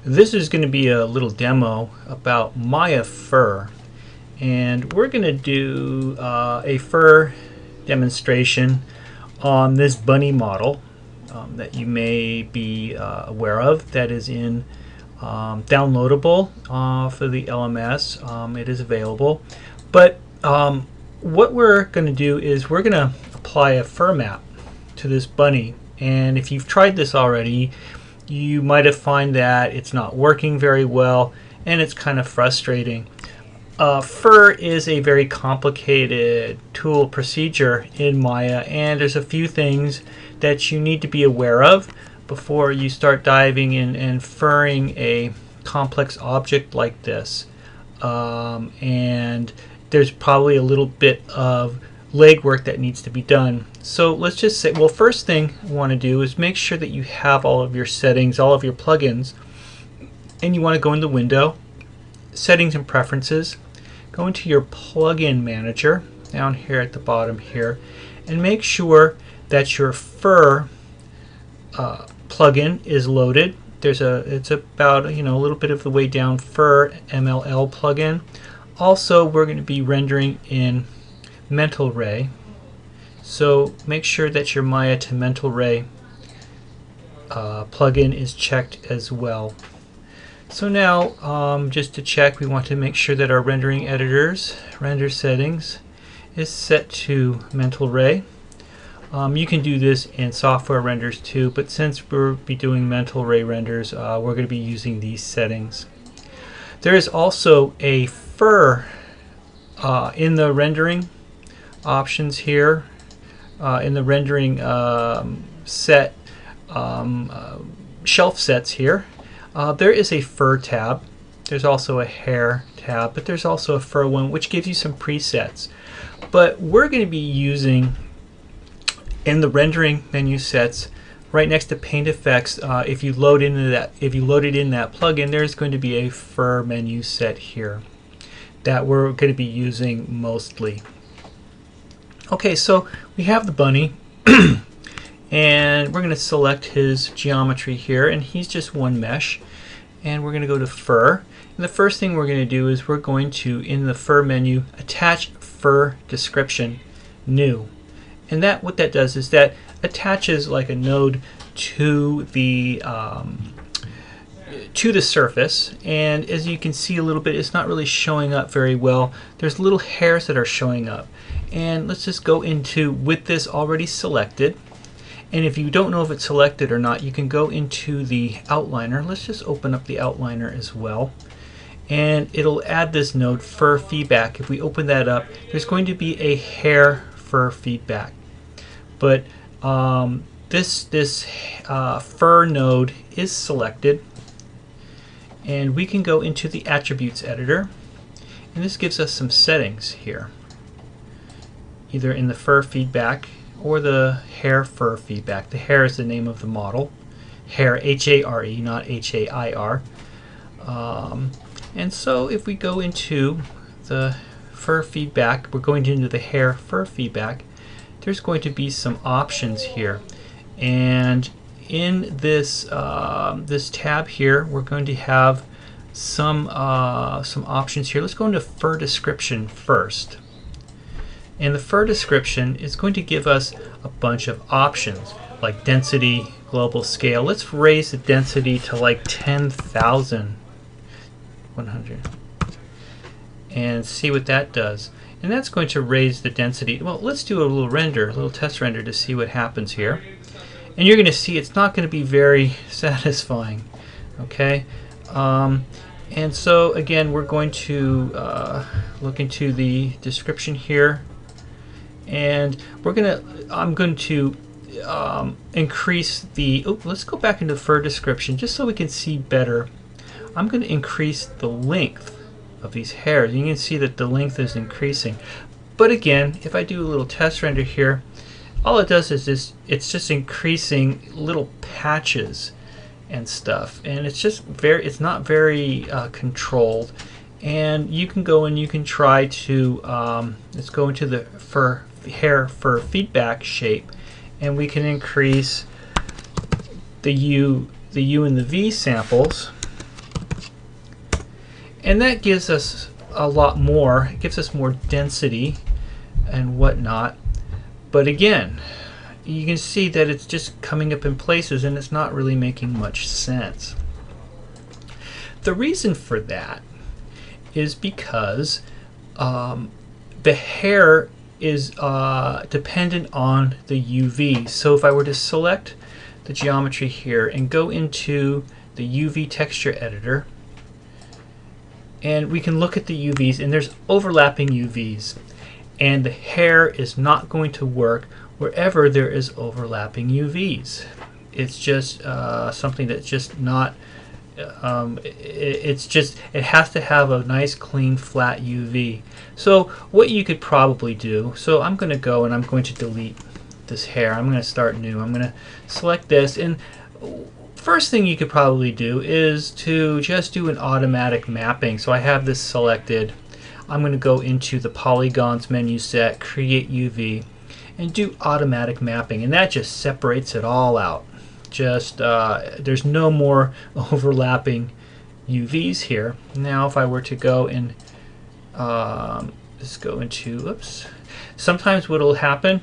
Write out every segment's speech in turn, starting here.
This is going to be a little demo about Maya Fur, and we're going to do a fur demonstration on this bunny model that you may be aware of, that is in downloadable for the LMS. It is available, but what we're going to do is we're going to apply a fur map to this bunny, and if you've tried this already, you might have found that it's not working very well and it's kind of frustrating. Fur is a very complicated tool procedure in Maya, and there's a few things that you need to be aware of before you start diving in and furring a complex object like this. And there's probably a little bit of legwork that needs to be done. So let's just say, well, first thing you want to do is make sure that you have all of your settings, all of your plugins, and you want to go into Window, Settings and Preferences, go into your plugin manager down here at the bottom here, and make sure that your fur plugin is loaded. It's about a little bit of the way down, Fur MLL plugin. Also, we're going to be rendering in Mental Ray, so make sure that your Maya to Mental Ray plugin is checked as well. So now, just to check, we want to make sure that our rendering editors, render settings, is set to Mental Ray. You can do this in software renders too, but since we'll be doing Mental Ray renders, we're going to be using these settings. There is also a fur in the rendering options here, in the rendering set shelf sets here. There is a fur tab. There's also a hair tab, but there's also a fur one which gives you some presets. But we're going to be using, in the rendering menu sets, right next to Paint Effects, if you load it in that plugin, there's going to be a fur menu set here that we're going to be using mostly. Okay, so we have the bunny and we're going to select his geometry here, and he's just one mesh, and we're going to go to fur, and the first thing we're going to do is we're going to, in the fur menu, attach fur description new, and what that does is that attaches like a node to the surface, and as you can see a little bit, it's not really showing up very well. There's little hairs that are showing up, and let's just go into, with this already selected, and if you don't know if it's selected or not, you can go into the outliner. Let's just open up the outliner as well, and it'll add this node, fur feedback. If we open that up, there's going to be a hair fur feedback, but this fur node is selected, and we can go into the attributes editor, and this gives us some settings here, either in the fur feedback or the hair fur feedback. The hair is the name of the model, hair, H-A-R-E, not H-A-I-R. And so if we go into the fur feedback, we're going into the hair fur feedback, there's going to be some options here, and in this this tab here, we're going to have some options here. Let's go into fur description first. And the fur description is going to give us a bunch of options like density, global scale. Let's raise the density to like 10,100 and see what that does. And that's going to raise the density. Well, let's do a little render, a little test render to see what happens here. And you're going to see it's not going to be very satisfying. Okay, and so again, we're going to look into the description here, and I'm going to increase the, let's go back into the fur description just so we can see better. I'm going to increase the length of these hairs. You can see that the length is increasing, but again, if I do a little test render here, all it does is it's just increasing little patches and stuff, and it's not very controlled. And you can go and you can try to let's go into the hair fur feedback shape, and we can increase the U and the V samples And that gives us a lot more. It gives us more density and whatnot. But again, you can see that it's just coming up in places and it's not really making much sense. The reason for that is because the hair is dependent on the UV. So if I were to select the geometry here and go into the UV texture editor, and we can look at the UVs, and there's overlapping UVs, and the hair is not going to work wherever there is overlapping UVs. It's just something that's just not it has to have a nice clean flat UV. So what you could probably do, so I'm going to go and I'm going to delete this hair. I'm going to start new. I'm going to select this, and first thing you could probably do is to just do an automatic mapping. So I have this selected. I'm going to go into the polygons menu set, create UV, and do automatic mapping, and that just separates it all out. Just there's no more overlapping UVs here. Now if I were to go and let's go into, oops, sometimes what will happen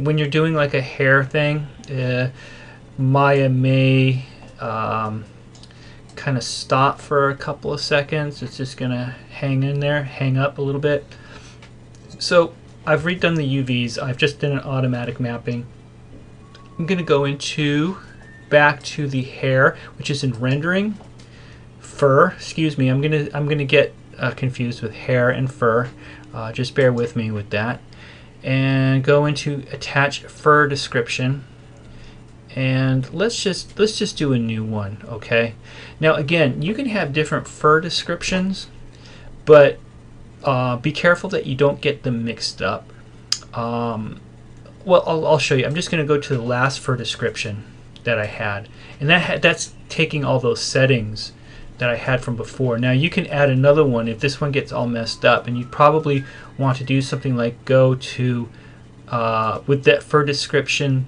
when you're doing like a hair thing, Maya may kind of stop for a couple of seconds. It's just gonna hang in there, hang up a little bit. So I've redone the UVs. I've just done an automatic mapping. I'm going to go into back to the hair, which is in rendering. Fur, excuse me. I'm gonna get confused with hair and fur. Just bear with me with that. And go into attach fur description. And let's just do a new one, okay? Now again, you can have different fur descriptions, but be careful that you don't get them mixed up. Well, I'll show you. I'm just going to go to the last fur description that I had, and that's taking all those settings that I had from before. Now you can add another one if this one gets all messed up, and you probably want to do something like go to with that fur description.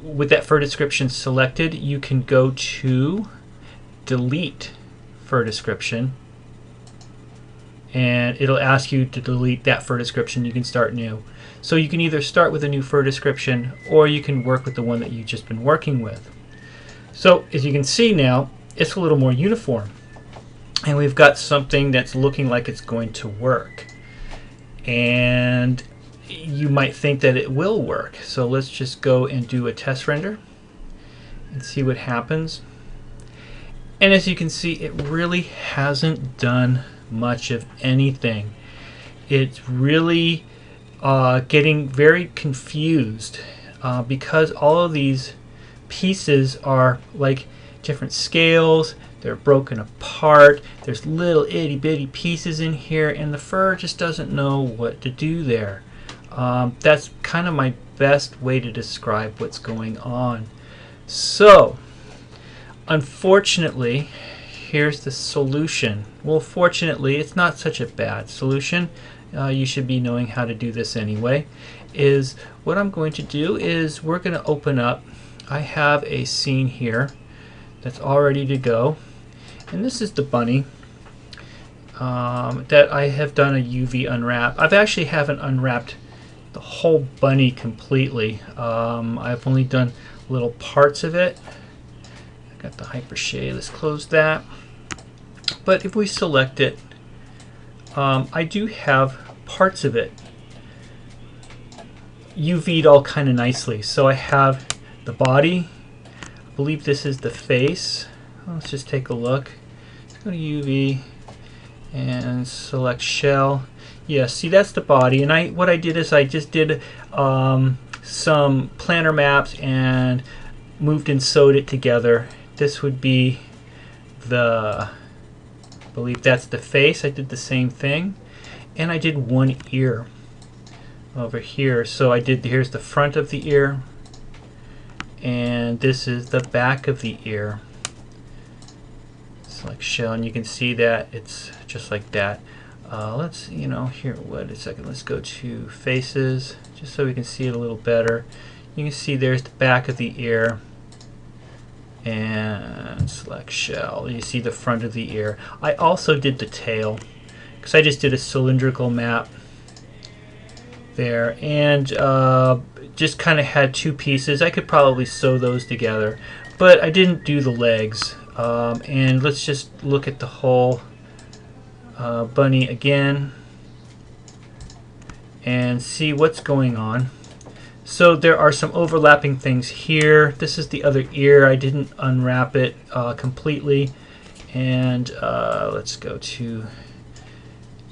With that fur description selected, you can go to delete fur description, and it'll ask you to delete that fur description. You can start new. So you can either start with a new fur description, or you can work with the one that you've just been working with. So as you can see now, it's a little more uniform, and we've got something that's looking like it's going to work. And you might think that it will work. So let's just go and do a test render and see what happens. And as you can see, it really hasn't done much of anything. It's really getting very confused because all of these pieces are like different scales. They're broken apart. There's little itty bitty pieces in here, and the fur just doesn't know what to do there. That's kind of my best way to describe what's going on. So unfortunately, here's the solution. Well, fortunately, it's not such a bad solution. You should be knowing how to do this anyway. Is what I'm going to do is we're going to open up. I have a scene here that's all ready to go, and this is the bunny that I have done a UV unwrap. I've actually haven't unwrapped the whole bunny completely. I've only done little parts of it. I got the hyper shade. Let's close that. But if we select it, I do have parts of it UV'd all kind of nicely. So I have the body. I believe this is the face. Let's just take a look. Let's go to UV and select shell. Yeah, see, that's the body. And what I did is I just did some planar maps and moved and sewed it together. This would be I believe that's the face. I did the same thing, and I did one ear over here. So here's the front of the ear, and this is the back of the ear. Select shell, and you can see that it's just like that. Let's, here, wait a second. Let's go to faces, just so we can see it a little better. You can see there's the back of the ear. and select shell. You see the front of the ear. I also did the tail because I just did a cylindrical map there, and just kind of had two pieces. I could probably sew those together, but I didn't do the legs. And let's just look at the whole bunny again and see what's going on. So there are some overlapping things here. This is the other ear. I didn't unwrap it completely. And let's go to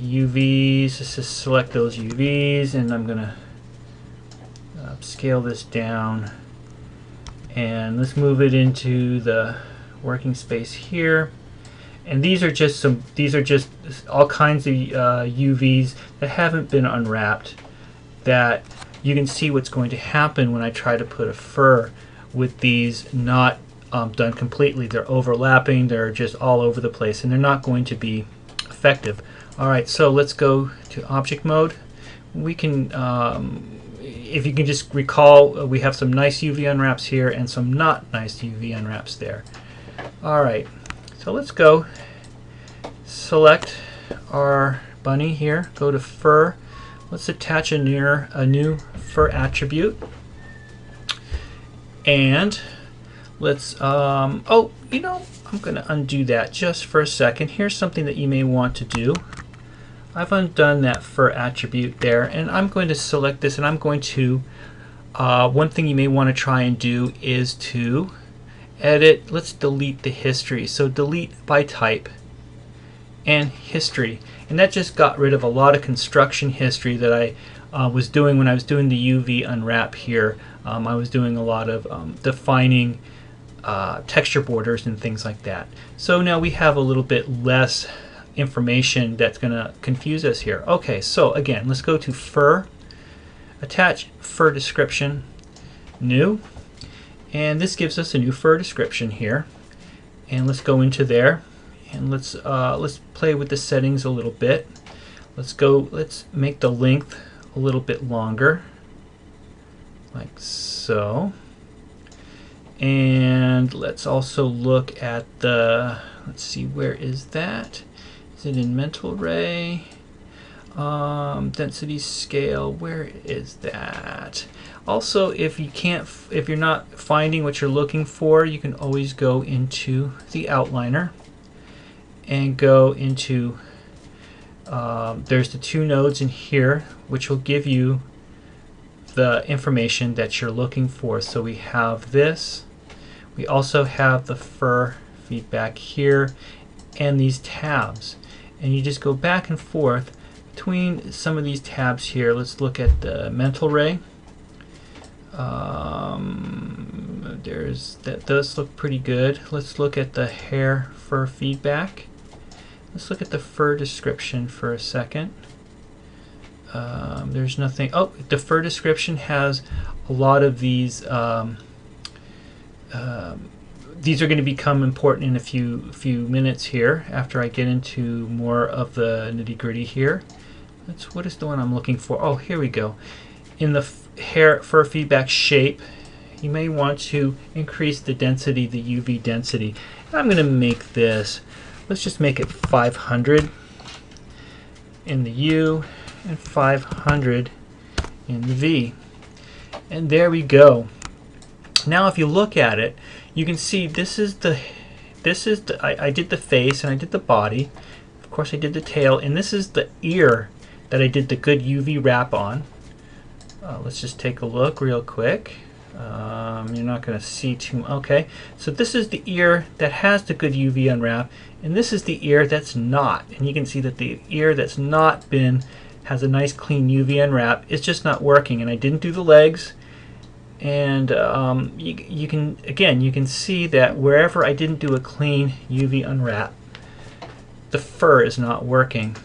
UVs. Let's just select those UVs, and I'm going to scale this down. And let's move it into the working space here. And these are just all kinds of UVs that haven't been unwrapped, that you can see what's going to happen when I try to put a fur with these not done completely. They're overlapping, they're just all over the place, and they're not going to be effective. Alright, so let's go to object mode. We can, if you can just recall, we have some nice UV unwraps here and some not nice UV unwraps there. Alright, so let's go select our bunny here, go to fur. Let's attach a new fur attribute, and let's oh, you know, I'm going to undo that just for a second. Here's something that you may want to do. I've undone that fur attribute there, and I'm going to select this, and I'm going to one thing you may want to try and do is to edit. Let's delete the history. So delete by type and history, and that just got rid of a lot of construction history that I was doing when I was doing the UV unwrap here. I was doing a lot of defining texture borders and things like that. So now we have a little bit less information that's going to confuse us here. Okay, so again, let's go to fur, attach fur description, new, and this gives us a new fur description here. And let's go into there, and let's play with the settings a little bit. Let's make the length a little bit longer, like so. And let's also look at the, let's see, where is that? Is it in mental ray? Density scale, where is that? Also, if you're not finding what you're looking for, you can always go into the outliner and go into there's the two nodes in here, which will give you the information that you're looking for. So we have this, we also have the fur feedback here, and these tabs, and you just go back and forth between some of these tabs here. Let's look at the mental ray. That does look pretty good. Let's look at the hair fur feedback. Let's look at the fur description for a second. There's nothing. Oh, the fur description has a lot of these. These are going to become important in a few minutes here after I get into more of the nitty-gritty here. What is the one I'm looking for? Oh, here we go. In the hair fur feedback shape, you may want to increase the density, the UV density. I'm going to make this, let's just make it 500 in the U and 500 in the V. And there we go. Now if you look at it, you can see this is the I did the face and I did the body. Of course I did the tail, and this is the ear that I did the good UV wrap on. Let's just take a look real quick. You're not going to see too much. Okay, so this is the ear that has the good UV unwrap, and this is the ear that's not. And you can see that the ear that's not has a nice clean UV unwrap. It's just not working, and I didn't do the legs. And you can see that wherever I didn't do a clean UV unwrap, the fur is not working.